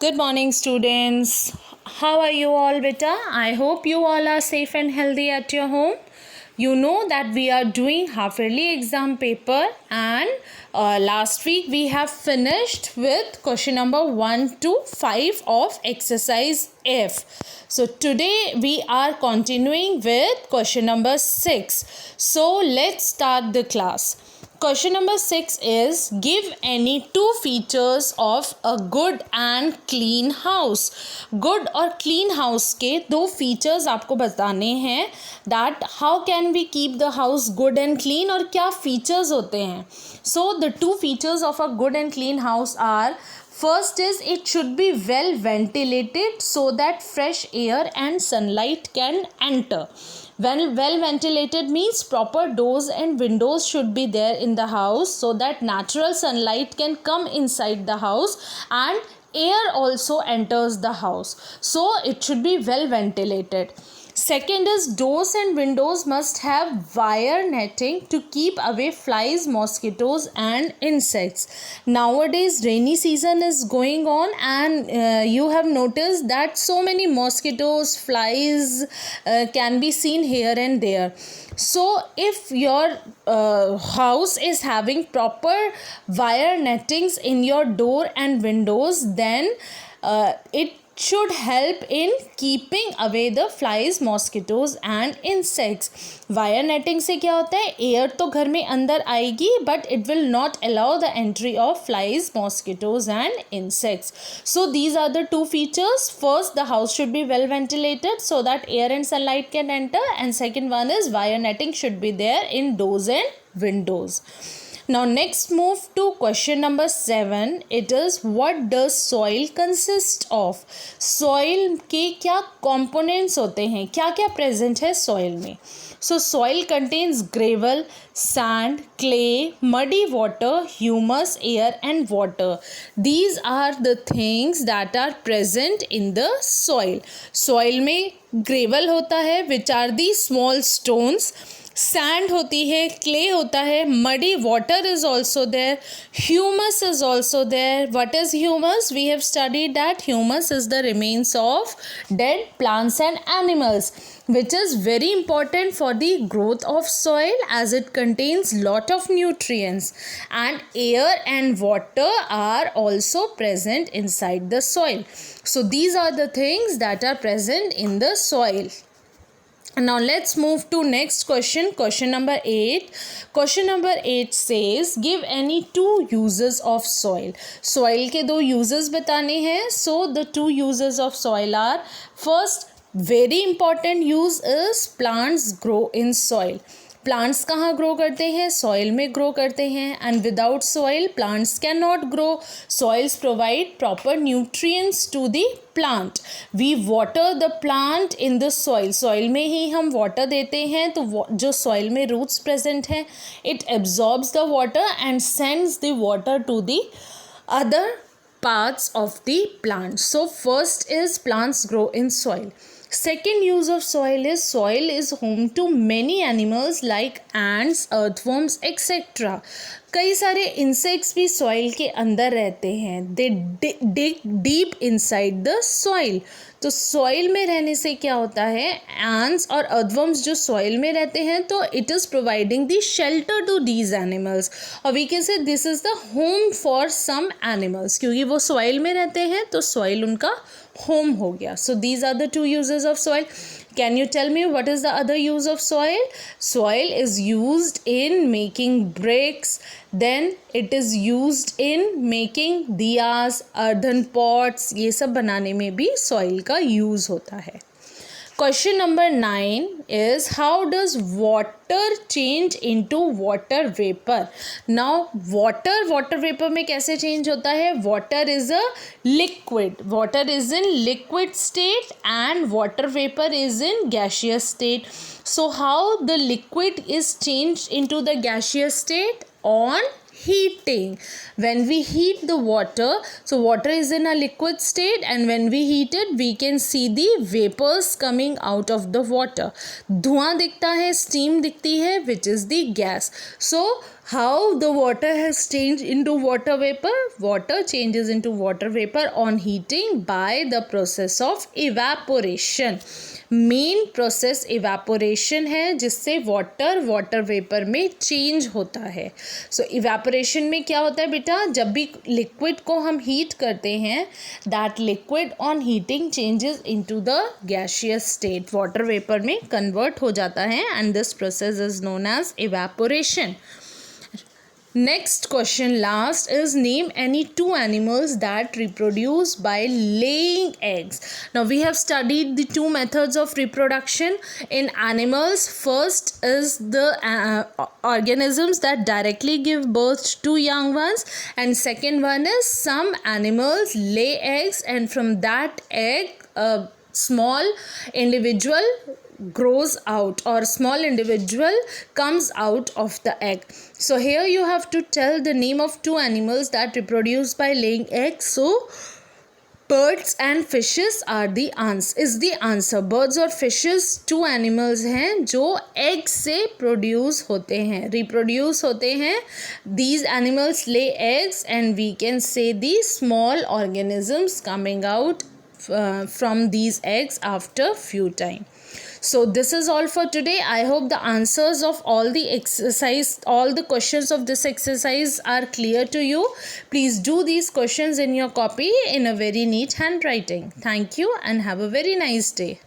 Good morning, students. How are you all, beta? I hope you all are safe and healthy at your home. You know that we are doing half yearly exam paper, and last week we have finished with question number 1 to 5 of exercise F. So today we are continuing with question number 6. So let's start the class. Question number 6 is, give any two features of a good and clean house. Good और clean house के दो features आपको बताने हैं, that how can we keep the house good and clean और क्या features होते हैं. So the two features of a good and clean house are, first is it should be well ventilated so that fresh air and sunlight can enter. When well ventilated means proper doors and windows should be there in the house so that natural sunlight can come inside the house and air also enters the house. So it should be well ventilated. Second is, doors and windows must have wire netting to keep away flies, mosquitoes and insects. Nowadays rainy season is going on, and you have noticed that so many mosquitoes, flies can be seen here and there. So if your house is having proper wire nettings in your door and windows, then it should help in keeping away the flies, mosquitoes and insects. Wire netting से क्या होता है, air तो घर में अंदर आएगी but it will not allow the entry of flies, mosquitoes and insects. So these are the two features. First, the house should be well ventilated so that air and sunlight can enter, and second one is wire netting should be there in doors and windows. Now next move to question number 7. It is, what does soil consist of? Soil के क्या components होते हैं, क्या क्या present है soil में? So soil contains gravel, sand, clay, muddy water, humus, air and water. These are the things that are present in the soil. Soil में gravel होता है, which are the small stones. Sand होती है, clay होता है, muddy water is also there, humus is also there. What is humus? We have studied that humus is the remains of dead plants and animals, which is very important for the growth of soil as it contains lot of nutrients, and air and water are also present inside the soil. So these are the things that are present in the soil. Now let's move to next question. Question number 8. Question number 8 says, give any two uses of soil. Soil के दो uses बताने हैं. So the two uses of soil are, first, very important use is plants grow in soil. Plants कहाँ grow करते हैं? Soil में grow करते हैं, and without soil plants can not grow. Soils provide proper nutrients to the plant. We water the plant in the soil. Soil में ही हम water देते हैं, तो जो सॉइल में रूट्स प्रेजेंट हैं, it absorbs the water and sends the water to the other parts of the plant. So first is plants grow in soil. Second use of soil is home to many animals like ants, earthworms, etc. कई सारे insects भी soil के अंदर रहते हैं. They dig deep inside the soil. तो soil में रहने से क्या होता है, एंट्स और अर्थवर्म्स जो सॉइल में रहते हैं, तो it is providing the shelter to these animals, और we can say this is the home for some animals. क्योंकि वो सॉइल में रहते हैं तो सॉइल उनका होम हो गया. So these are the two uses of soil. Can you tell me what is the other use of soil? Soil is used in making bricks. Then it is used in making diyas, earthen pots. ये सब बनाने में भी soil का use होता है. Question number 9 is, how does water change into water vapor? Now water vapor में कैसे change होता है? Water is a liquid. Water is in liquid state and water vapor is in gaseous state. So how the liquid is changed into the gaseous state? On heating. When we heat the water, so water is in a liquid state, and when we heat it, we can see the vapors coming out of the water. धुआं दिखता है, steam दिखती है, which is the gas. So How the water has changed into water vapor? Water changes into water vapor on heating by the process of evaporation. Main process evaporation है जिससे water vapour में change होता है. सो evaporation में क्या होता है बेटा, जब भी लिक्विड को हम हीट करते हैं that liquid on heating changes into the gaseous state, water vapour में कन्वर्ट हो जाता है and this process is known as evaporation. Next question last is name any two animals that reproduce by laying eggs. Now we have studied the two methods of reproduction in animals. First is the organisms that directly give birth to young ones, and second one is some animals lay eggs and from that egg a small individual grows out or small individual comes out of the egg. So here you have to tell the name of two animals that reproduce by laying eggs. So birds and fishes are the answer. Birds और fishes two animals हैं जो egg से produce होते हैं, reproduce होते हैं. These animals lay eggs and we can say the small organisms coming out from these eggs after few time. So this is all for today. I hope the answers of all the questions of this exercise are clear to you. Please do these questions in your copy in a very neat handwriting. Thank you and have a very nice day.